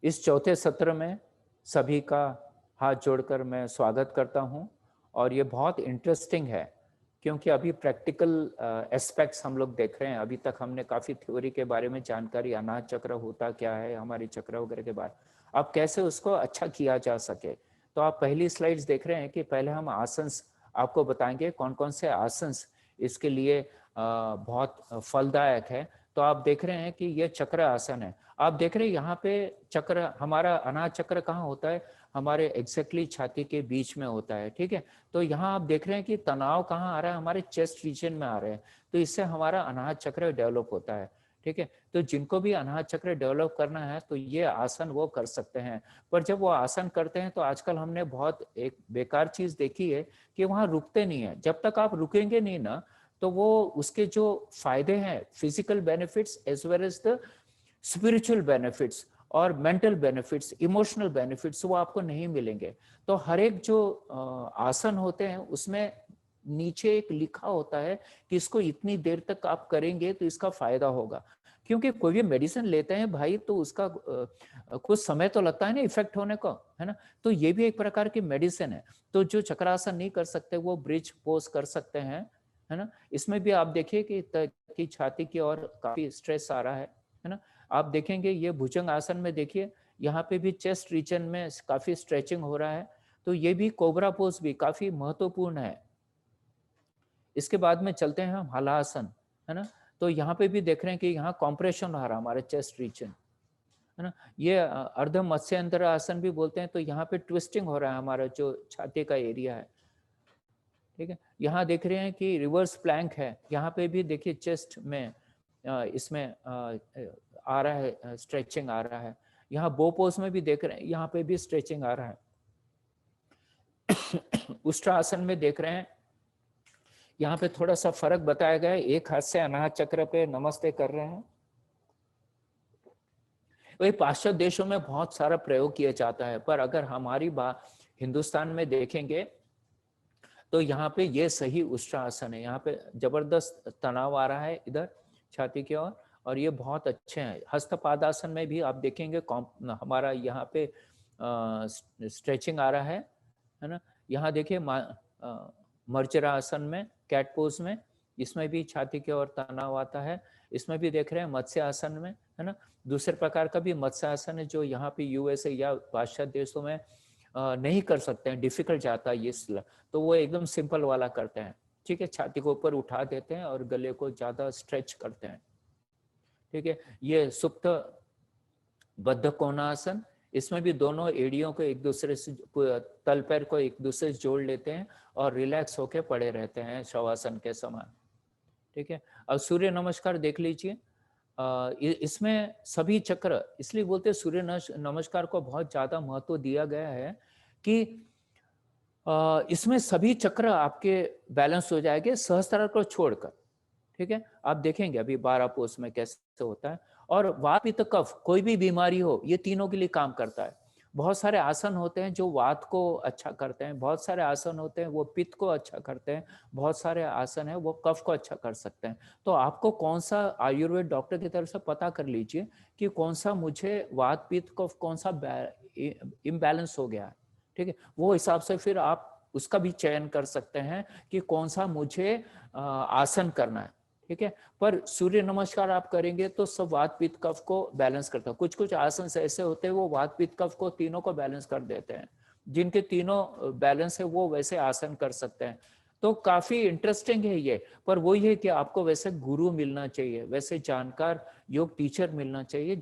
इस चौथे सत्र में सभी का हाथ जोड़कर मैं स्वागत करता हूं और ये बहुत इंटरेस्टिंग है क्योंकि अभी प्रैक्टिकल एस्पेक्ट्स हम लोग देख रहे हैं। अभी तक हमने काफ़ी थ्योरी के बारे में जानकारी, अनाहत चक्र होता क्या है, हमारी चक्र वगैरह के बारे, अब कैसे उसको अच्छा किया जा सके। तो आप पहली स्लाइड्स देख रहे हैं कि पहले हम आसंस आपको बताएंगे कौन कौन से आसंस इसके लिए बहुत फलदायक है। तो आप देख रहे हैं कि ये चक्र आसन है। आप देख रहे हैं यहाँ पे चक्र, हमारा अनाहत चक्र कहाँ होता है? हमारे एग्जैक्टली छाती के बीच में होता है, ठीक है। तो यहाँ आप देख रहे हैं कि तनाव कहाँ आ रहा है? हमारे चेस्ट रीजन में आ रहे हैं। तो इससे हमारा अनाहत चक्र डेवलप होता है, ठीक है। तो जिनको भी अनाहत चक्र डेवलप करना है तो ये आसन वो कर सकते हैं। पर जब वो आसन करते हैं तो आजकल हमने बहुत एक बेकार चीज देखी है कि वहाँ रुकते नहीं है। जब तक आप रुकेंगे नहीं ना, तो वो उसके जो फायदे हैं, physical benefits as well as the spiritual benefits और मेंटल बेनिफिट्स, इमोशनल बेनिफिट्स, वो आपको नहीं मिलेंगे। तो हर एक जो आसन होते हैं उसमें नीचे एक लिखा होता है कि इसको इतनी देर तक आप करेंगे तो इसका फायदा होगा। क्योंकि कोई भी मेडिसिन लेते हैं भाई तो उसका कुछ समय तो लगता है ना इफेक्ट होने को, है ना। तो ये भी एक प्रकार की मेडिसिन है। तो जो चक्रासन नहीं कर सकते वो ब्रिज पोज कर सकते हैं, है ना। इसमें भी आप देखिए कि छाती की ओर काफी स्ट्रेस आ रहा है ना। आप देखेंगे ये भुजंग आसन में देखिए यहाँ पे भी चेस्ट रीजन में काफी स्ट्रेचिंग हो रहा है। तो ये भी कोबरा पोज भी काफी महत्वपूर्ण है। इसके बाद में चलते हैं हम हलासन, है ना। तो यहाँ पे भी देख रहे हैं कि यहाँ कॉम्प्रेशन हो रहा है हमारे चेस्ट रीजन, है ना। ये अर्ध मत्स्यंतर आसन भी बोलते हैं। तो यहाँ पे ट्विस्टिंग हो रहा है हमारा जो छाती का एरिया है, ठीक है। यहाँ देख रहे हैं कि रिवर्स प्लैंक है। यहाँ पे भी देखिए चेस्ट में इसमें आ रहा है, स्ट्रेचिंग आ रहा है। यहाँ बो पोज में भी देख रहे हैं, यहाँ पे भी स्ट्रेचिंग आ रहा है। उष्ट्रासन में देख रहे हैं, यहाँ पे थोड़ा सा फर्क बताया गया है। एक हाथ से अनाहत चक्र पे नमस्ते कर रहे हैं। वही पाश्चात्य देशों में बहुत सारा प्रयोग किया जाता है, पर अगर हमारी बात हिंदुस्तान में देखेंगे तो यहाँ पे ये सही उष्ट्रासन है। यहाँ पे जबरदस्त तनाव आ रहा है इधर छाती की ओर, और ये बहुत अच्छे हैं। हस्तपादासन में भी आप देखेंगे हमारा यहाँ पे स्ट्रेचिंग आ रहा है ना। यहाँ देखिए मर्जरा आसन में, कैट पोज में, इसमें भी छाती की ओर तनाव आता है। इसमें भी देख रहे हैं मत्स्य आसन में, है ना। दूसरे प्रकार का भी मत्स्य आसन है जो यहाँ पे यूएसए या पाश्चात्य देशों में नहीं कर सकते हैं, डिफिकल्ट जाता है ये। तो वो एकदम सिंपल वाला करते हैं, ठीक है। छाती को ऊपर उठा देते हैं और गले को ज्यादा स्ट्रेच करते हैं, ठीक है। ये सुप्त बद्ध कोणासन, इसमें भी दोनों एड़ियों को एक दूसरे से, तल पैर को एक दूसरे से जोड़ लेते हैं और रिलैक्स होके पड़े रहते हैं शवासन के समान, ठीक है। अब सूर्य नमस्कार देख लीजिए। इसमें सभी चक्र, इसलिए बोलते हैं सूर्य नमस्कार को बहुत ज्यादा महत्व दिया गया है कि इसमें सभी चक्र आपके बैलेंस हो जाएंगे सहस्त्रार को छोड़कर, ठीक है। आप देखेंगे अभी 12 पोस्ट में कैसे होता है। और वात पित्त कफ, कोई भी बीमारी हो, ये तीनों के लिए काम करता है। बहुत सारे आसन होते हैं जो वात को अच्छा करते हैं, बहुत सारे आसन होते हैं वो पित्त को अच्छा करते हैं, बहुत सारे आसन है वो कफ को अच्छा कर सकते हैं। तो आपको कौन सा आयुर्वेद डॉक्टर की तरफ से पता कर लीजिए कि कौन सा मुझे वात पित्त कफ कौन सा इम्बैलेंस हो गया है, ठीक है। वो हिसाब से फिर आप उसका भी चयन कर सकते हैं कि कौन सा मुझे आसन करना है, ठीक है। पर सूर्य नमस्कार आप करेंगे तो सब वात पित्त कफ को बैलेंस करता है। कुछ कुछ आसन ऐसे होते हैं वो वात पित्त कफ को तीनों को बैलेंस कर देते हैं। जिनके तीनों बैलेंस है वो वैसे आसन कर सकते हैं। तो काफी इंटरेस्टिंग है ये। पर वही है कि आपको वैसे गुरु मिलना चाहिए, वैसे जानकार योग टीचर मिलना चाहिए,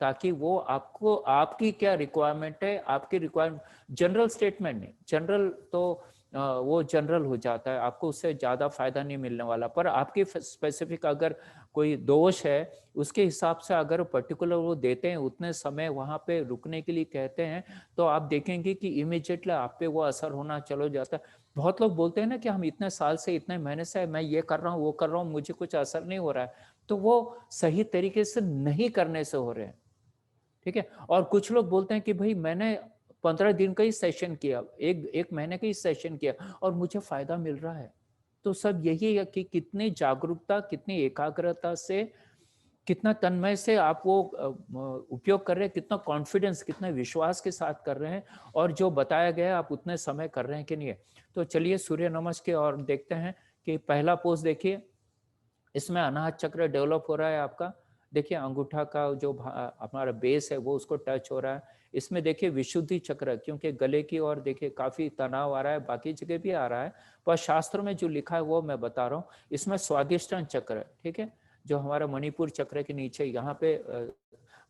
ताकि वो आपको आपकी क्या रिक्वायरमेंट है, आपकी रिक्वायरमेंट, जनरल स्टेटमेंट नहीं, जनरल तो वो जनरल हो जाता है, आपको उससे ज्यादा फायदा नहीं मिलने वाला। पर आपकी स्पेसिफिक अगर कोई दोष है उसके हिसाब से अगर पर्टिकुलर वो देते हैं, उतने समय वहां पे रुकने के लिए कहते हैं, तो आप देखेंगे कि इमीडिएटली आप पे वो असर होना चलो जाता है। बहुत लोग बोलते हैं ना कि हम इतने साल से, इतने महीने से मैं ये कर रहा हूँ वो कर रहा हूँ, मुझे कुछ असर नहीं हो रहा है। तो वो सही तरीके से नहीं करने से हो रहे हैं, ठीक है। और कुछ लोग बोलते हैं कि भाई मैंने 15 दिन का ही सेशन किया, एक महीने का ही सेशन किया और मुझे फायदा मिल रहा है। तो सब यही है कि कितनी जागरूकता, कितनी एकाग्रता से, कितना तन्मय से आप वो उपयोग कर रहे हैं, कितना कॉन्फिडेंस, कितना विश्वास के साथ कर रहे हैं, और जो बताया गया है आप उतने समय कर रहे हैं कि नहीं है। तो चलिए सूर्य नमस्कार और देखते हैं कि पहला पोज देखिए, इसमें अनाहत चक्र डेवलप हो रहा है आपका। देखिए अंगूठा का जो हमारा बेस है वो उसको टच हो रहा है। इसमें देखिए विशुद्धि चक्र, क्योंकि गले की ओर देखिए काफी तनाव आ रहा है, बाकी जगह भी आ रहा है, पर शास्त्रों में जो लिखा है वो मैं बता रहा हूँ। इसमें स्वादिष्टान चक्र, ठीक है, जो हमारा मणिपुर चक्र के नीचे यहाँ पे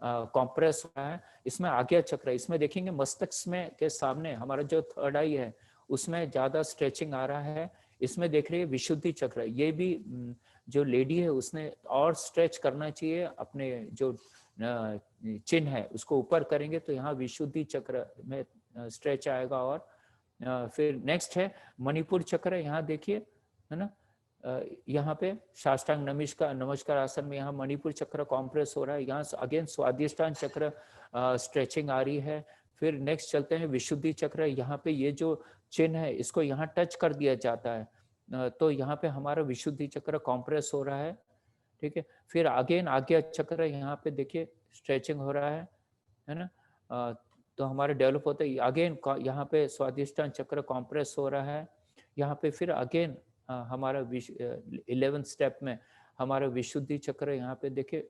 कॉम्प्रेस हो रहा है। इसमें आज्ञा चक्र, इसमें देखेंगे मस्तिष्क में के सामने हमारा जो थर्ड आई है उसमें ज्यादा स्ट्रेचिंग आ रहा है। इसमें देख रहे हैं विशुद्धि चक्र, ये भी जो लेडी है उसने और स्ट्रेच करना चाहिए, अपने जो चिन्ह है उसको ऊपर करेंगे तो यहाँ विशुद्धि चक्र में स्ट्रेच आएगा। और फिर नेक्स्ट है मणिपुर चक्र, यहाँ देखिए, है ना, यहाँ पे साष्टांग नमस्कार आसन में यहाँ मणिपुर चक्र कॉम्प्रेस हो रहा है। यहाँ अगेन स्वादिष्टान चक्र स्ट्रेचिंग आ रही है। फिर नेक्स्ट चलते हैं विशुद्धि चक्र, यहाँ पे ये जो चिन्ह है इसको यहाँ टच कर दिया जाता है, तो यहाँ पे हमारा विशुद्धि चक्र कॉम्प्रेस हो रहा है, ठीक है। फिर अगेन आज्ञा चक्र, यहाँ पे देखिए स्ट्रेचिंग हो रहा है ना, तो हमारे डेवलप होते ही अगेन यहाँ पे स्वादिष्टान चक्र कॉम्प्रेस हो रहा है। यहाँ पे फिर अगेन हमारा 11th स्टेप में हमारा विशुद्धि चक्र यहाँ पे देखिए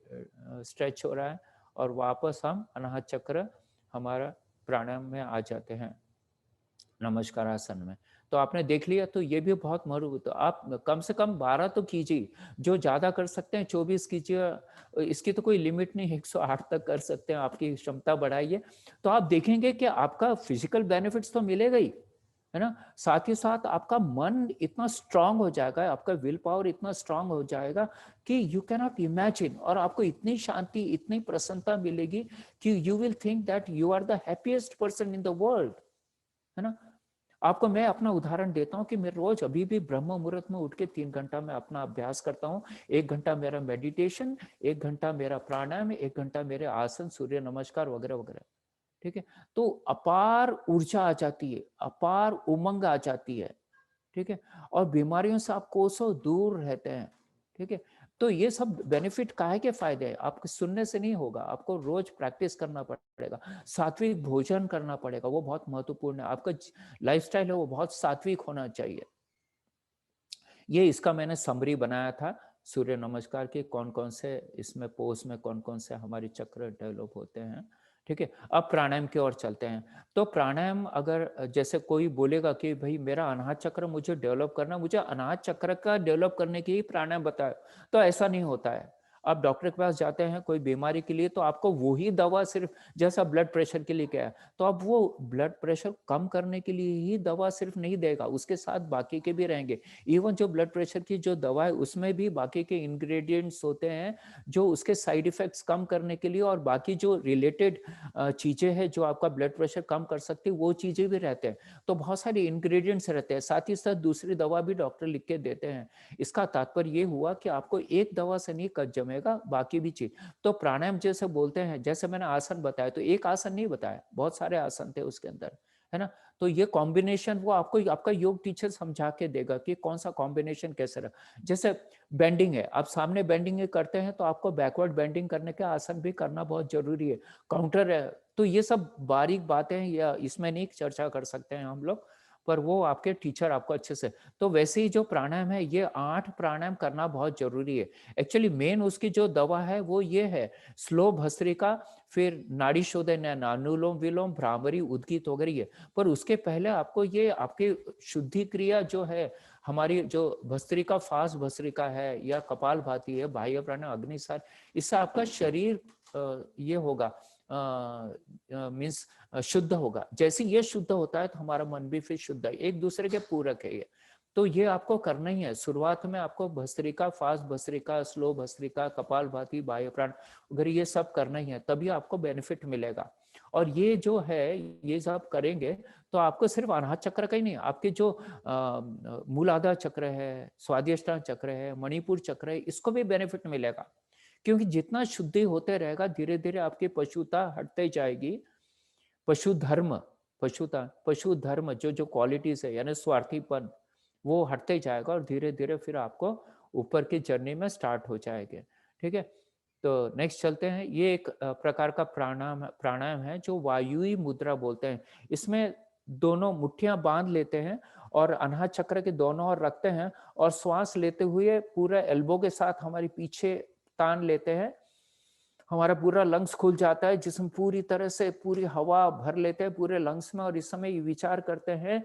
स्ट्रेच हो रहा है, और वापस हम अनाहत चक्र हमारा प्राणायाम में आ जाते हैं, नमस्कार आसन में। तो आपने देख लिया, तो ये भी बहुत महत्व, तो आप कम से कम 12 तो कीजिए, जो ज्यादा कर सकते हैं 24 कीजिए, इसकी तो कोई लिमिट नहीं, 108 तक कर सकते हैं, आपकी क्षमता बढ़ाइए। तो आप देखेंगे कि आपका फिजिकल बेनिफिट्स तो मिलेगा ही, है ना, साथ ही साथ आपका मन इतना स्ट्रांग हो जाएगा, आपका विल पावर इतना स्ट्रांग हो जाएगा कि यू कैन नॉट इमेजिन, और आपको इतनी शांति, इतनी प्रसन्नता मिलेगी कि you will think that you are the happiest person in the world, है ना। आपको मैं अपना उदाहरण देता हूँ कि मैं रोज अभी भी ब्रह्म मुहूर्त में उठ के 3 घंटा में अपना अभ्यास करता हूँ। 1 घंटा मेरा मेडिटेशन, 1 घंटा मेरा प्राणायाम, 1 घंटा मेरे आसन, सूर्य नमस्कार वगैरह वगैरह, ठीक है। तो अपार ऊर्जा आ जाती है, अपार उमंग आ जाती है, ठीक है, और बीमारियों से आप कोसों दूर रहते हैं, ठीक है। तो ये सब बेनिफिट काहे के फायदे हैं, आपको सुनने से नहीं होगा, आपको रोज प्रैक्टिस करना पड़ेगा, सात्विक भोजन करना पड़ेगा, वो बहुत महत्वपूर्ण है। आपका लाइफस्टाइल है वो बहुत सात्विक होना चाहिए। ये इसका मैंने समरी बनाया था सूर्य नमस्कार के कौन कौन से इसमें पोज में कौन कौन से हमारे चक्र डेवलप होते हैं, ठीक है। अब प्राणायाम की ओर चलते हैं। तो प्राणायाम, अगर जैसे कोई बोलेगा कि भाई मेरा अनाहत चक्र मुझे डेवलप करना, मुझे अनाहत चक्र का डेवलप करने के ही प्राणायाम बताए, तो ऐसा नहीं होता है। आप डॉक्टर के पास जाते हैं कोई बीमारी के लिए, तो आपको वही दवा, सिर्फ जैसा ब्लड प्रेशर के लिए क्या है, तो अब वो ब्लड प्रेशर कम करने के लिए ही दवा सिर्फ नहीं देगा, उसके साथ बाकी के भी रहेंगे। इवन जो ब्लड प्रेशर की जो दवा है उसमें भी बाकी के इंग्रेडिएंट्स होते हैं जो उसके साइड इफेक्ट्स कम करने के लिए, और बाकी जो रिलेटेड चीजें हैं जो आपका ब्लड प्रेशर कम कर सकती है, वो चीजें भी रहते हैं। तो बहुत सारे इंग्रेडिएंट्स रहते हैं, साथ ही साथ दूसरी दवा भी डॉक्टर लिख के देते हैं। इसका तात्पर्य ये हुआ कि आपको एक दवा से नहीं कट जमेगा, बाकी भी चीज। तो प्राणायाम जैसे बोलते हैं, जैसे मैंने आसन बताया, तो एक आसन नहीं बताया, बहुत सारे आसन थे उसके अंदर, है ना। तो ये कॉम्बिनेशन वो आपको आपका योग टीचर समझा के देगा कि कौन सा कॉम्बिनेशन कैसे रहा। जैसे बेंडिंग है, आप सामने बेंडिंग करते हैं तो आपको बैकवर्ड बेंडिंग करने के आसन भी करना बहुत जरूरी है। काउंटर है, तो ये सब बारीक बातें या इसमें नहीं चर्चा कर सकते हैं हम लोग, पर वो आपके टीचर आपको अच्छे से। तो वैसे ही जो प्राणायाम है, ये 8 प्राणायाम करना बहुत जरूरी है। एक्चुअली मेन उसकी जो दवा है वो ये है, स्लो भस्त्रिका, फिर नाड़ी शोधन, अनुलोम विलोम, भ्रामरी, उद्गीत वगैरह ये। पर उसके पहले आपको ये आपकी शुद्धि क्रिया जो है, हमारी जो भस्त्रिका, फास्ट भस्त्रिका है या कपाल भाती है, बाह्य प्राणायाम, अग्निसार, इससे आपका शरीर ये होगा, मीन्स शुद्ध होगा। जैसे ये शुद्ध होता है तो हमारा मन भी फिर शुद्ध है, एक दूसरे के पूरक है ये। तो ये आपको करना ही है। शुरुआत में आपको भस्त्रिका, फास्ट भस्त्रिका, स्लो भस्त्रिका, कपाल भाती, बाह्य प्राण अगर ये सब करना ही है, तभी आपको बेनिफिट मिलेगा। और ये जो है, ये सब करेंगे तो आपको सिर्फ अनाहत चक्र का ही नहीं, आपके जो मूलाधार चक्र है, स्वादिष्टान चक्र है, मणिपुर चक्र है, इसको भी बेनिफिट मिलेगा। क्योंकि जितना शुद्धि होते रहेगा, धीरे धीरे आपकी पशुता हटते जाएगी। पशु धर्म, पशु धर्म जो जो क्वालिटीज है, यानी स्वार्थीपन, वो हटते जाएगा, और धीरे धीरे फिर आपको ऊपर की जर्नी में स्टार्ट हो जाएंगे, ठीक है। तो नेक्स्ट चलते हैं। ये एक प्रकार का प्राणायाम है जो वायुई मुद्रा बोलते हैं। इसमें दोनों मुट्ठियां बांध लेते हैं और अनाहत चक्र के दोनों ओर रखते हैं और श्वास लेते हुए पूरा एल्बो के साथ हमारी पीछे तान लेते हैं। हमारा पूरा लंग्स खुल जाता है, जिसमें पूरी तरह से पूरी हवा भर लेते हैं पूरे लंग्स में, और इस समय ये विचार करते हैं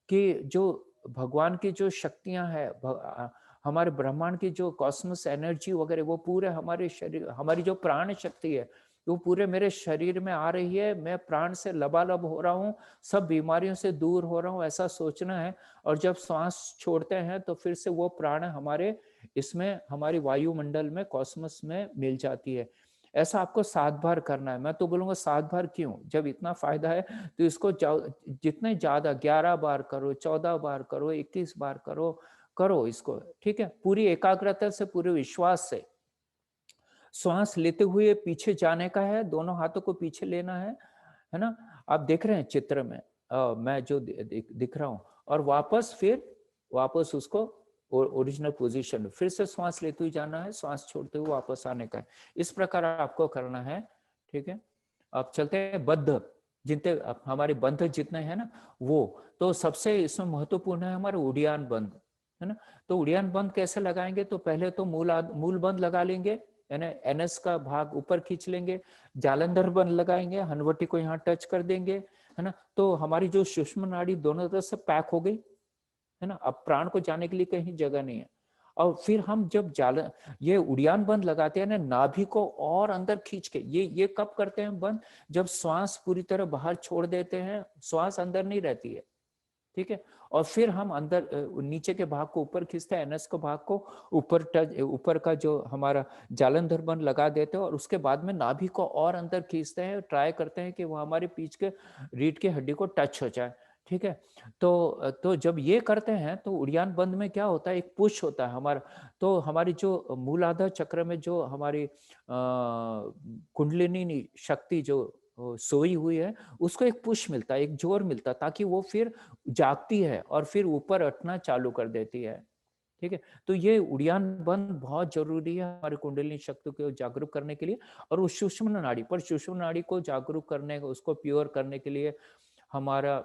कि जो भगवान की जो शक्तियां हैं, हमारे ब्रह्मांड की जो कॉस्मोस एनर्जी वगैरह, वो पूरे हमारे शरीर, हमारी जो प्राण शक्ति है वो पूरे मेरे शरीर में आ रही है। मैं प्राण से लबालब हो रहा हूँ, सब बीमारियों से दूर हो रहा हूँ, ऐसा सोचना है। और जब सांस छोड़ते हैं तो फिर से वो प्राण हमारे इसमें, हमारी वायुमंडल में, कॉस्मोस में मिल जाती है। ऐसा आपको 7 बार करना है। मैं तो बोलूंगा 7 बार क्यों, जब इतना फायदा है तो इसको जितने ज्यादा 11 बार करो, 14 बार करो, 21 बार करो, करो इसको, ठीक है। पूरी एकाग्रता से, पूरे विश्वास से श्वास लेते हुए पीछे जाने का है, दोनों हाथों को पीछे लेना है ना। आप देख रहे हैं चित्र में, मैं जो दिख रहा हूं, और वापस फिर वापस उसको ओरिजिनल पोजीशन, फिर से श्वास लेते हुए जाना है, श्वास छोड़ते हुए वापस आने का है। इस प्रकार आपको करना है, ठीक है। अब चलते हैं बद्ध, जितने हमारे बंध जितने हैं ना, वो तो सबसे इसमें महत्वपूर्ण है हमारे उड़ियान बंध, है ना। तो उड़ियान बंध कैसे लगाएंगे, तो पहले तो मूल बंध लगा लेंगे, यानी एनएस का भाग ऊपर खींच लेंगे, जालंधर बंध लगाएंगे, हनवटी को यहाँ टच कर देंगे, है ना। तो हमारी जो सूक्ष्म नाड़ी दोनों तरफ से पैक हो गई, है ना। अब प्राण को जाने के लिए कहीं जगह नहीं है। और फिर हम जब ये उड़ियान बंद लगाते हैं ना, नाभि को और अंदर खींच के, ये कब करते हैं बंद, जब श्वास पूरी तरह बाहर छोड़ देते हैं, श्वास अंदर नहीं रहती है, ठीक है। और फिर हम अंदर नीचे के भाग को ऊपर खींचते हैं, एनएस को भाग को ऊपर टच, ऊपर का जो हमारा जालंधर बंद लगा देते हैं, और उसके बाद में नाभि को और अंदर खींचते हैं, ट्राई करते हैं कि वो हमारे पीछ के रीढ़ की हड्डी को टच हो जाए, ठीक है। तो जब ये करते हैं तो उड़ियान बंद में क्या होता है, एक पुश होता है हमारा। तो हमारी जो मूलाधार चक्र में जो हमारी कुंडलिनी शक्ति जो सोई हुई है, उसको एक पुश मिलता है, एक जोर मिलता है, ताकि वो फिर जागती है और फिर ऊपर उठना चालू कर देती है, ठीक है। तो ये उड़ियान बंद बहुत जरूरी है हमारे कुंडलिनी शक्ति को जागरूक करने के लिए। और उस सूक्ष्म नाड़ी पर, सूक्ष्म नाड़ी को जागरूक करने, उसको प्योर करने के लिए हमारा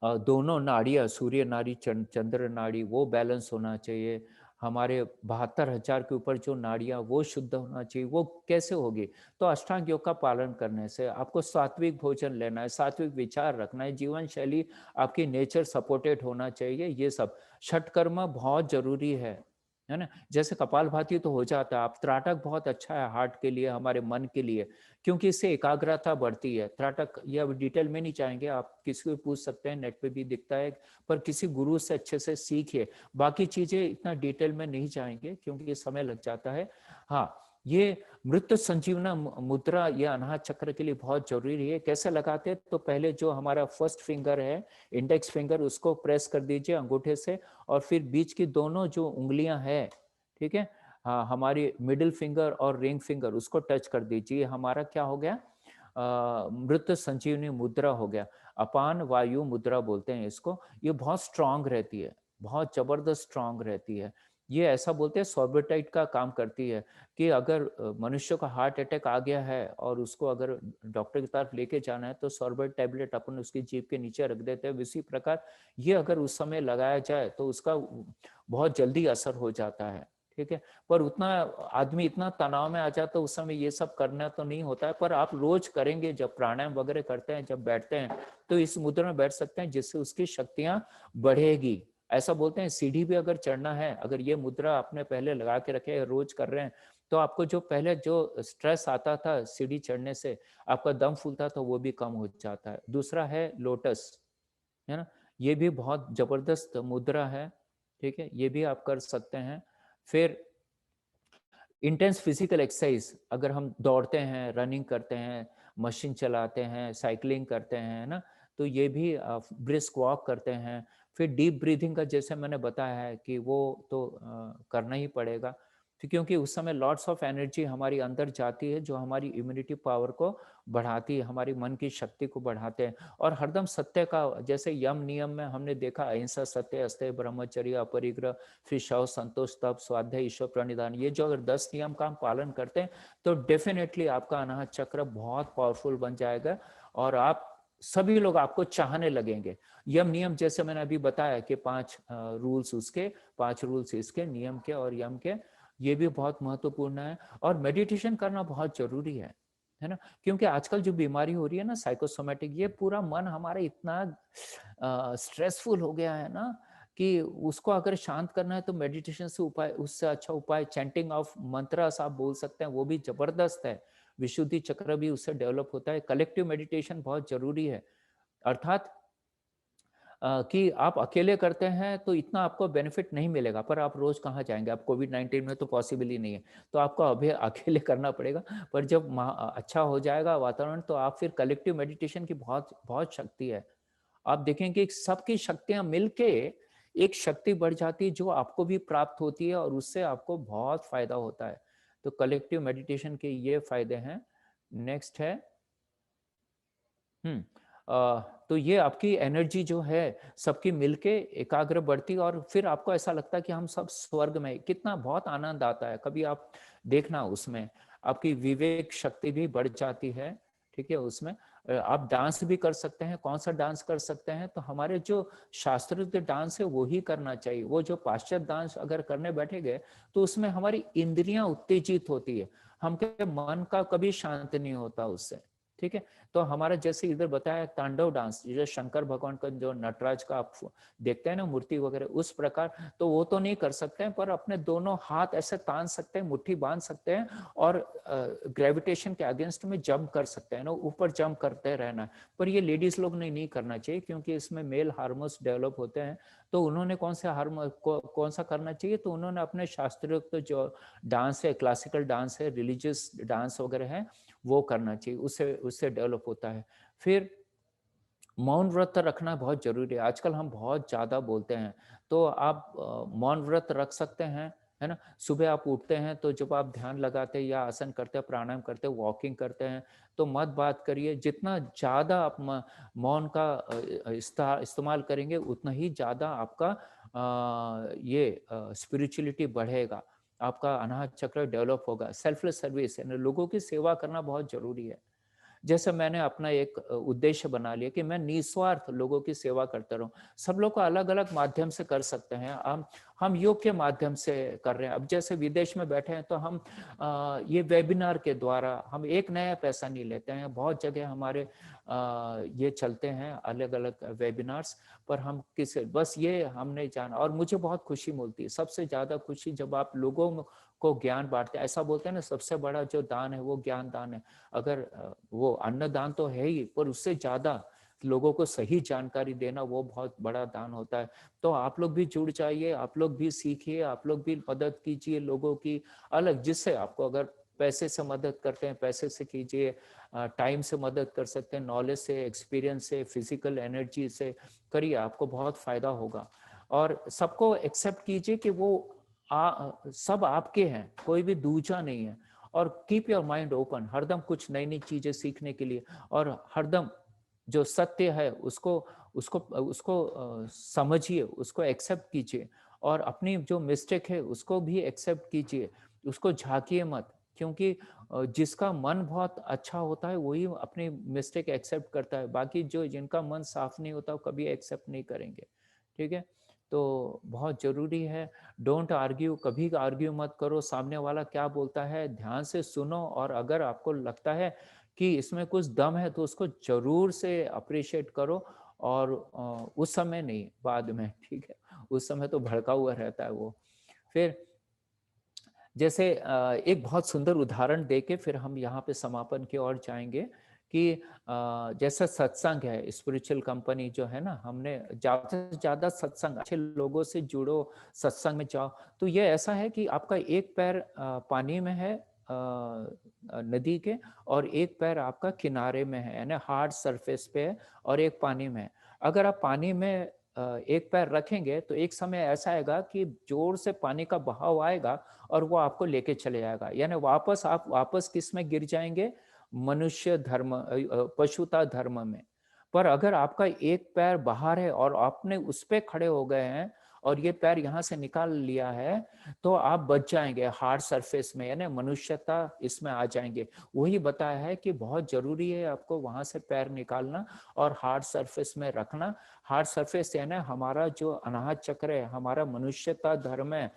दोनों नाड़ियाँ, सूर्य नाड़ी, चंद्र नाड़ी, वो बैलेंस होना चाहिए। हमारे 72,000 के ऊपर जो नाड़ियाँ, वो शुद्ध होना चाहिए। वो कैसे होगी, तो अष्टांग योग का पालन करने से। आपको सात्विक भोजन लेना है, सात्विक विचार रखना है, जीवन शैली आपकी नेचर सपोर्टेड होना चाहिए। ये सब षट कर्म बहुत जरूरी है ना। जैसे कपालभाति तो हो जाता है, आप त्राटक बहुत अच्छा है हार्ट के लिए, हमारे मन के लिए, क्योंकि इससे एकाग्रता बढ़ती है। त्राटक, ये अब डिटेल में नहीं चाहेंगे, आप किसी को पूछ सकते हैं, नेट पे भी दिखता है, पर किसी गुरु से अच्छे से सीखिए। बाकी चीजें इतना डिटेल में नहीं चाहेंगे क्योंकि समय लग जाता है। हाँ, ये मृत संजीवना मुद्रा, ये अनाहत चक्र के लिए बहुत जरूरी है। कैसे लगाते हैं, तो पहले जो हमारा फर्स्ट फिंगर है, इंडेक्स फिंगर, उसको प्रेस कर दीजिए अंगूठे से, और फिर बीच की दोनों जो उंगलियां हैं, ठीक है, हाँ, हमारी मिडिल फिंगर और रिंग फिंगर, उसको टच कर दीजिए। हमारा क्या हो गया, मृत संजीवनी मुद्रा हो गया। अपान वायु मुद्रा बोलते हैं इसको। ये बहुत स्ट्रांग रहती है, बहुत जबरदस्त स्ट्रांग रहती है। ये ऐसा बोलते हैं सॉर्बिटाइट का काम करती है, कि अगर मनुष्य का हार्ट अटैक आ गया है और उसको अगर डॉक्टर की तरफ लेके जाना है, तो सॉर्बिट टैबलेट अपन उसकी जीभ के नीचे रख देते हैं। इसी प्रकार ये अगर उस समय लगाया जाए तो उसका बहुत जल्दी असर हो जाता है, ठीक है। पर उतना आदमी इतना तनाव में आ जाता है उस समय, ये सब करना तो नहीं होता है। पर आप रोज करेंगे, जब प्राणायाम वगैरह करते हैं, जब बैठते हैं, तो इस मुद्रा में बैठ सकते हैं, जिससे उसकी शक्तियां बढ़ेगी। ऐसा बोलते हैं सीढ़ी भी अगर चढ़ना है, अगर ये मुद्रा आपने पहले लगा के रखे, रोज कर रहे हैं, तो आपको जो पहले जो स्ट्रेस आता था सीढ़ी चढ़ने से, आपका दम फूलता था, वो भी कम हो जाता है। दूसरा है लोटस, है ना। ये भी बहुत जबरदस्त मुद्रा है, ठीक है, ये भी आप कर सकते हैं। फिर इंटेंस फिजिकल एक्सरसाइज, अगर हम दौड़ते हैं, रनिंग करते हैं, मशीन चलाते हैं, साइकिलिंग करते हैं ना, तो ये भी ब्रिस्क वॉक करते हैं। फिर डीप ब्रीथिंग का जैसे मैंने बताया है कि वो तो करना ही पड़ेगा। तो क्योंकि उस समय लॉट्स ऑफ एनर्जी हमारी अंदर जाती है जो हमारी इम्यूनिटी पावर को बढ़ाती है, हमारी मन की शक्ति को बढ़ाते हैं। और हरदम सत्य का, जैसे यम नियम में हमने देखा, अहिंसा, सत्य, अस्तेय, ब्रह्मचर्य, अपरिग्रह, फिर शव, संतोष, तप, स्वाध्याय, ईश्वर प्रणिधान, ये जो अगर 10 नियम का हम पालन करते हैं तो डेफिनेटली आपका अनाहत चक्र बहुत पावरफुल बन जाएगा और आप सभी लोग आपको चाहने लगेंगे। यम नियम जैसे मैंने अभी बताया कि 5 रूल्स उसके, 5 रूल्स इसके, नियम के और यम के, ये भी बहुत महत्वपूर्ण है। और मेडिटेशन करना बहुत जरूरी है ना, क्योंकि आजकल जो बीमारी हो रही है ना साइकोसोमेटिक, ये पूरा मन हमारा इतना स्ट्रेसफुल हो गया है ना कि उसको अगर शांत करना है तो मेडिटेशन से उपाय, उससे अच्छा उपाय चैंटिंग ऑफ मंत्रास आप बोल सकते हैं, वो भी जबरदस्त है। विशुद्धि चक्र भी उससे डेवलप होता है। कलेक्टिव मेडिटेशन बहुत जरूरी है, अर्थात कि आप अकेले करते हैं तो इतना आपको बेनिफिट नहीं मिलेगा, पर आप रोज कहाँ जाएंगे, आप कोविड-19 में तो पॉसिबल ही नहीं है, तो आपको अभी अकेले करना पड़ेगा। पर जब अच्छा हो जाएगा वातावरण तो आप फिर कलेक्टिव मेडिटेशन की बहुत बहुत शक्ति है। आप देखेंगे कि सबकी शक्तियां मिलके एक शक्ति बढ़ जाती है जो आपको भी प्राप्त होती है और उससे आपको बहुत फायदा होता है। तो कलेक्टिव मेडिटेशन के ये फायदे हैं। नेक्स्ट है तो ये आपकी एनर्जी जो है सबकी मिलके एकाग्र बढ़ती है और फिर आपको ऐसा लगता है कि हम सब स्वर्ग में, कितना बहुत आनंद आता है। कभी आप देखना उसमें आपकी विवेक शक्ति भी बढ़ जाती है, ठीक है। उसमें आप डांस भी कर सकते हैं। कौन सा डांस कर सकते हैं, तो हमारे जो शास्त्रोक्त डांस है वो ही करना चाहिए। वो जो पाश्चात्य डांस अगर करने बैठे गए तो उसमें हमारी इंद्रियां उत्तेजित होती है, हमके मन का कभी शांत नहीं होता उससे, ठीक है। तो हमारा जैसे इधर बताया तांडव डांस, जो शंकर भगवान का जो नटराज का आप देखते हैं ना मूर्ति वगैरह, उस प्रकार तो वो तो नहीं कर सकते हैं, पर अपने दोनों हाथ ऐसे तान सकते हैं, मुट्ठी बांध सकते हैं और ग्रेविटेशन के अगेंस्ट में जंप कर सकते हैं ना, ऊपर जंप करते रहना है। पर ये लेडीज लोग ने नहीं करना चाहिए क्योंकि इसमें मेल हार्मोन्स डेवलप होते हैं। तो उन्होंने कौन से हार्मोन कौन सा करना चाहिए, तो उन्होंने अपने शास्त्रोक्त जो डांस है, क्लासिकल डांस है, रिलीजियस डांस वगैरह है, वो करना चाहिए। उससे उससे डेवलप होता है। फिर मौन व्रत रखना बहुत जरूरी है। आजकल हम बहुत ज्यादा बोलते हैं, तो आप मौन व्रत रख सकते हैं, है ना। सुबह आप उठते हैं तो जब आप ध्यान लगाते हैं या आसन करते हैं, प्राणायाम करते हैं, वॉकिंग करते हैं, तो मत बात करिए। जितना ज्यादा आप मौन का इस्तेमाल करेंगे उतना ही ज्यादा आपका ये स्पिरिचुअलिटी बढ़ेगा, आपका अनाहत चक्र डेवलप होगा। सेल्फलेस सर्विस, लोगों की सेवा करना बहुत जरूरी है। जैसे मैंने अपना एक उद्देश्य बना लिया कि मैं निस्वार्थ लोगों की सेवा करता रहूं। सब लोग को अलग अलग माध्यम से कर सकते हैं। हम योग के माध्यम से कर रहे हैं। अब जैसे विदेश में बैठे हैं तो हम ये वेबिनार के द्वारा हम एक नया पैसा नहीं लेते हैं। बहुत जगह हमारे ये चलते हैं अलग अलग वेबिनार्स, पर हम किसे बस ये हमने जाना, और मुझे बहुत खुशी मिलती है। सबसे ज्यादा खुशी जब आप लोगों को ज्ञान बांटते हैं। ऐसा बोलते हैं ना, सबसे बड़ा जो दान है वो ज्ञान दान है। अगर वो अन्नदान तो है ही, पर उससे ज्यादा लोगों को सही जानकारी देना वो बहुत बड़ा दान होता है। तो आप लोग भी जुड़ जाइए, आप लोग भी सीखिए, आप लोग भी मदद कीजिए लोगों की अलग, जिससे आपको अगर पैसे से मदद करते हैं पैसे से कीजिए, टाइम से मदद कर सकते हैं, नॉलेज से, एक्सपीरियंस से, फिजिकल एनर्जी से करिए, आपको बहुत फायदा होगा। और सबको एक्सेप्ट कीजिए कि वो सब आपके हैं, कोई भी दूजा नहीं है। और कीप योर माइंड ओपन, हरदम कुछ नई नई चीजें सीखने के लिए, और हरदम जो सत्य है उसको उसको उसको समझिए, उसको एक्सेप्ट कीजिए, और अपनी जो मिस्टेक है उसको भी एक्सेप्ट कीजिए, उसको झांकिए मत। क्योंकि जिसका मन बहुत अच्छा होता है वही अपनी मिस्टेक एक्सेप्ट करता है, बाकी जो जिनका मन साफ नहीं होता वो कभी एक्सेप्ट नहीं करेंगे, ठीक है। तो बहुत जरूरी है, डोंट आर्ग्यू, कभी आर्ग्यू मत करो। सामने वाला क्या बोलता है ध्यान से सुनो, और अगर आपको लगता है कि इसमें कुछ दम है तो उसको जरूर से अप्रिशिएट करो, और उस समय नहीं, बाद में, ठीक है। उस समय तो भड़का हुआ रहता है वो। फिर जैसे एक बहुत सुंदर उदाहरण देके फिर हम यहाँ पे समापन की ओर जाएंगे कि जैसा सत्संग है, स्पिरिचुअल कंपनी जो है ना, हमने ज्यादा से ज्यादा सत्संग, अच्छे लोगों से जुड़ो, सत्संग में जाओ। तो ये ऐसा है कि आपका एक पैर पानी में है नदी के, और एक पैर आपका किनारे में है, यानी हार्ड सरफेस पे है, और एक पानी में है। अगर आप पानी में एक पैर रखेंगे तो एक समय ऐसा आएगा कि जोर से पानी का बहाव आएगा और वो आपको लेके चले जाएगा, यानी वापस आप वापस किस में गिर जाएंगे, मनुष्य धर्म पशुता धर्म में। पर अगर आपका एक पैर बाहर है और आपने उस पे खड़े हो गए हैं और ये पैर यहाँ से निकाल लिया है, तो आप बच जाएंगे हार्ड सरफेस में, यानी मनुष्यता इसमें आ जाएंगे। वही बताया है कि बहुत जरूरी है आपको वहां से पैर निकालना और हार्ड सरफेस में रखना। हार्ड सरफेस यानी हमारा जो अनाहत चक्र है, हमारा मनुष्यता धर्म है,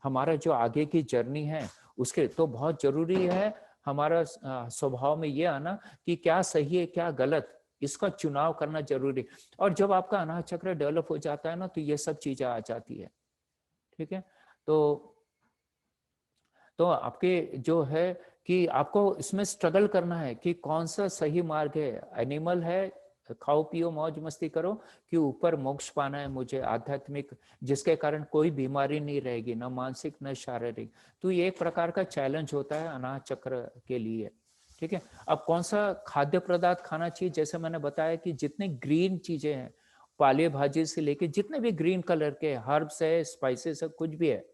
हमारा जो आगे की जर्नी है, उसके तो बहुत जरूरी है हमारा स्वभाव में ये आना कि क्या सही है क्या गलत, इसका चुनाव करना जरूरी। और जब आपका अनाहत चक्र डेवलप हो जाता है ना, तो ये सब चीजें आ जाती है। ठीक है, तो आपके जो है कि आपको इसमें स्ट्रगल करना है कि कौन सा सही मार्ग है। एनिमल है, खाओ पियो मौज मस्ती करो, कि ऊपर मोक्ष पाना है मुझे आध्यात्मिक, जिसके कारण कोई बीमारी नहीं रहेगी, न मानसिक न शारीरिक। तो ये एक प्रकार का चैलेंज होता है अनाहत चक्र के लिए। ठीक है, अब कौन सा खाद्य पदार्थ खाना चाहिए, जैसे मैंने बताया कि जितने ग्रीन चीजें हैं, पाले भाजी से लेके जितने भी ग्रीन कलर के हर्ब्स है, स्पाइसेस है, कुछ भी है,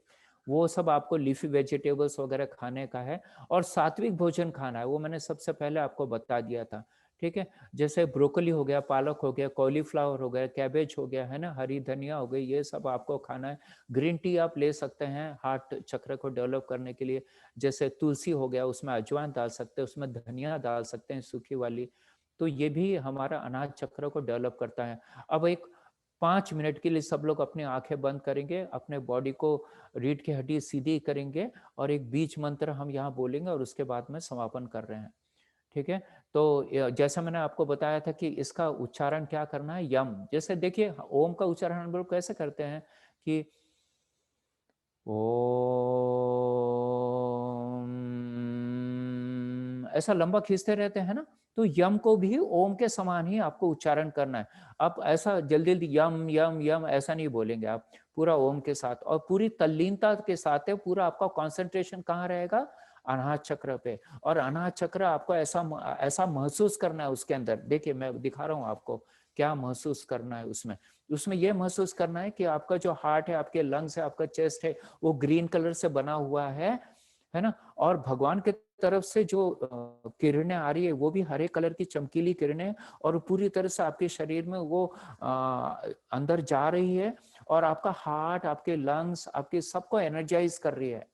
वो सब आपको लीफी वेजिटेबल्स वगैरह खाने का है। और सात्विक भोजन खाना है, वो मैंने सबसे पहले आपको बता दिया था। ठीक है, जैसे ब्रोकली हो गया, पालक हो गया, कॉलीफ्लावर हो गया, कैबेज हो गया, है ना, हरी धनिया हो गई, ये सब आपको खाना है। ग्रीन टी आप ले सकते हैं हार्ट चक्र को डेवलप करने के लिए। जैसे तुलसी हो गया, उसमें अजवाइन डाल सकते हैं, उसमें धनिया डाल सकते हैं सूखी वाली, तो ये भी हमारा अनाज चक्र को डेवलप करता है। अब एक 5 मिनट के लिए सब लोग अपनी आंखें बंद करेंगे, अपने बॉडी को रीढ़ की हड्डी सीधी करेंगे और एक बीज मंत्र हम यहाँ बोलेंगे और उसके बाद में समापन कर रहे हैं। ठीक है, तो जैसा मैंने आपको बताया था कि इसका उच्चारण क्या करना है, यम। जैसे देखिए ओम का उच्चारण हम लोग कैसे करते हैं कि ओम, ऐसा लंबा खींचते रहते हैं ना, तो यम को भी ओम के समान ही आपको उच्चारण करना है। आप ऐसा जल्दी जल्दी यम यम यम ऐसा नहीं बोलेंगे, आप पूरा ओम के साथ और पूरी तल्लीनता के साथ है। पूरा आपका कंसंट्रेशन कहाँ रहेगा, अनाहत चक्र पे। और अनाहत चक्र आपको ऐसा ऐसा महसूस करना है उसके अंदर। देखिए मैं दिखा रहा हूँ आपको क्या महसूस करना है उसमें। उसमें यह महसूस करना है कि आपका जो हार्ट है, आपके लंग्स है, आपका चेस्ट है, वो ग्रीन कलर से बना हुआ है ना। और भगवान के तरफ से जो किरणें आ रही है वो भी हरे कलर की चमकीली किरणें, और पूरी तरह से आपके शरीर में वो अंदर जा रही है और आपका हार्ट, आपके लंग्स, आपके सबको एनर्जाइज कर रही है,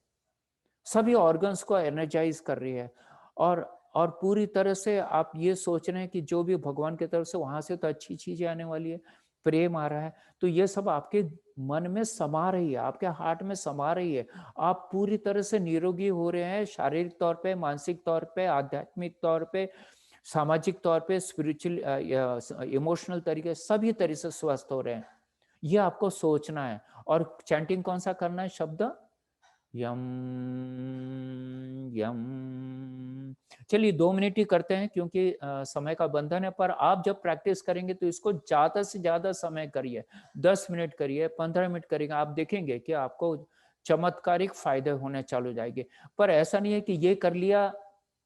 सभी ऑर्गन्स को एनर्जाइज कर रही है। और पूरी तरह से आप ये सोच रहे हैं कि जो भी भगवान की तरफ से वहां से तो अच्छी चीजें आने वाली है, प्रेम आ रहा है, तो ये सब आपके मन में समा रही है, आपके हार्ट में समा रही है। आप पूरी तरह से निरोगी हो रहे हैं, शारीरिक तौर पे, मानसिक तौर पे, आध्यात्मिक तौर पे, सामाजिक तौर पे, स्पिरिचुअल, इमोशनल तरीके, सभी तरह से स्वस्थ हो रहे हैं। ये आपको सोचना है। और चैंटिंग कौन सा करना है, शब्द यम यम। चलिए 2 मिनट ही करते हैं क्योंकि समय का बंधन है। पर आप जब प्रैक्टिस करेंगे तो इसको ज्यादा से ज्यादा समय करिए, 10 मिनट करिए, 15 मिनट करिए, आप देखेंगे कि आपको चमत्कारिक फायदे होने चालू जाएंगे। पर ऐसा नहीं है कि ये कर लिया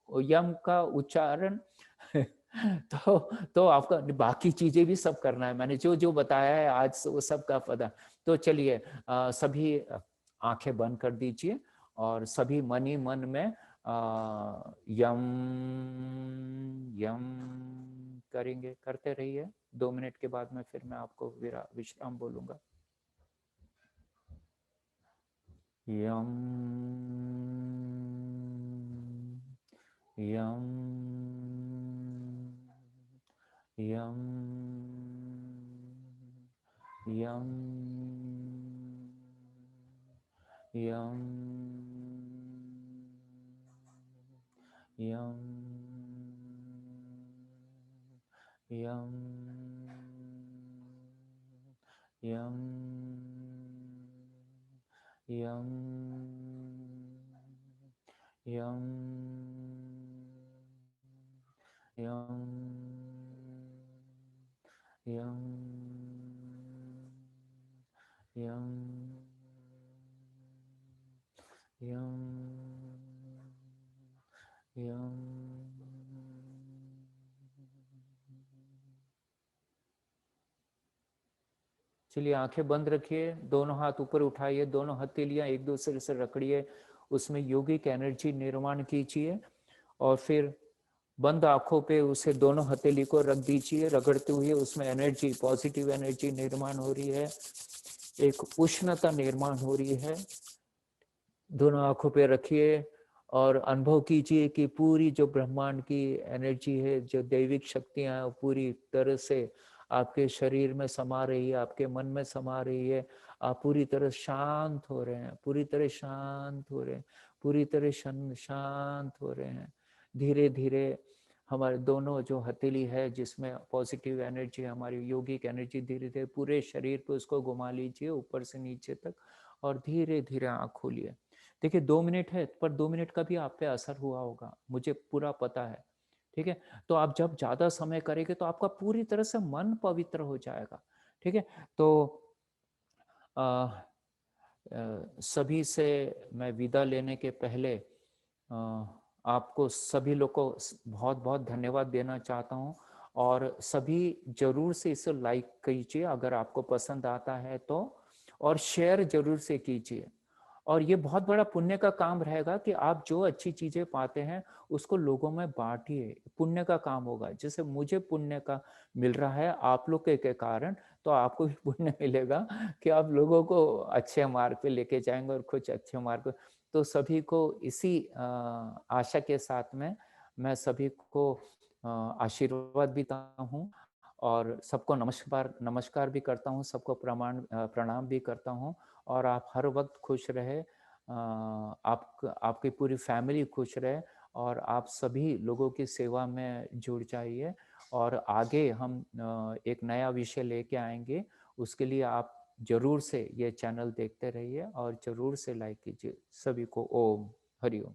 यम का उच्चारण तो आपका बाकी चीजें भी सब करना है। मैंने जो जो बताया है आज वो सब का पता। तो चलिए सभी आंखें बंद कर दीजिए और सभी मन ही मन में यम यम करेंगे, करते रहिए। 2 मिनट के बाद में फिर मैं आपको विश्राम बोलूंगा। यम यम यम यम यम यम यम यम यम यम यम यम यम यम यम। चलिए आंखें बंद रखिए, दोनों हाथ ऊपर उठाइए, दोनों हथेलियां एक दूसरे से रगड़िए, उसमें योगिक एनर्जी निर्माण कीजिए और फिर बंद आंखों पे उसे दोनों हथेली को रख दीजिए, रगड़ते हुए उसमें एनर्जी, पॉजिटिव एनर्जी निर्माण हो रही है, एक उष्णता निर्माण हो रही है। दोनों आंखों पे रखिए और अनुभव कीजिए कि पूरी जो ब्रह्मांड की एनर्जी है, जो दैविक शक्तियां हैं, पूरी तरह से आपके शरीर में समा रही है, आपके मन में समा रही है। आप पूरी तरह शांत हो रहे हैं, पूरी तरह शांत हो रहे हैं, पूरी तरह शांत हो रहे हैं। धीरे धीरे हमारे दोनों जो हथेली है जिसमें पॉजिटिव एनर्जी, हमारी योगिक एनर्जी, धीरे धीरे पूरे शरीर पे उसको घुमा लीजिए ऊपर से नीचे तक और धीरे धीरे आँख खोलिए। देखिए 2 मिनट है, पर 2 मिनट का भी आप पे असर हुआ होगा, मुझे पूरा पता है। ठीक है, तो आप जब ज्यादा समय करेंगे तो आपका पूरी तरह से मन पवित्र हो जाएगा। ठीक है, तो आ, सभी से मैं विदा लेने के पहले आपको सभी लोग को बहुत बहुत धन्यवाद देना चाहता हूँ और सभी जरूर से इसे लाइक कीजिए अगर आपको पसंद आता है तो, और शेयर जरूर से कीजिए। और ये बहुत बड़ा पुण्य का काम रहेगा कि आप जो अच्छी चीजें पाते हैं उसको लोगों में बांटिए, पुण्य का काम होगा। जैसे मुझे पुण्य का मिल रहा है आप लोग के कारण, तो आपको भी पुण्य मिलेगा कि आप लोगों को अच्छे मार्ग पे लेके जाएंगे और कुछ अच्छे मार्ग पे। तो सभी को इसी आशा के साथ में मैं सभी को आशीर्वाद भी देता हूँ और सबको नमस्कार नमस्कार भी करता हूँ, सबको प्रणाम भी करता हूँ। और आप हर वक्त खुश रहे, आपकी पूरी फैमिली खुश रहे और आप सभी लोगों की सेवा में जुड़ जाइए। और आगे हम एक नया विषय लेके आएंगे, उसके लिए आप जरूर से ये चैनल देखते रहिए और जरूर से लाइक कीजिए। सभी को ओम हरि ओम।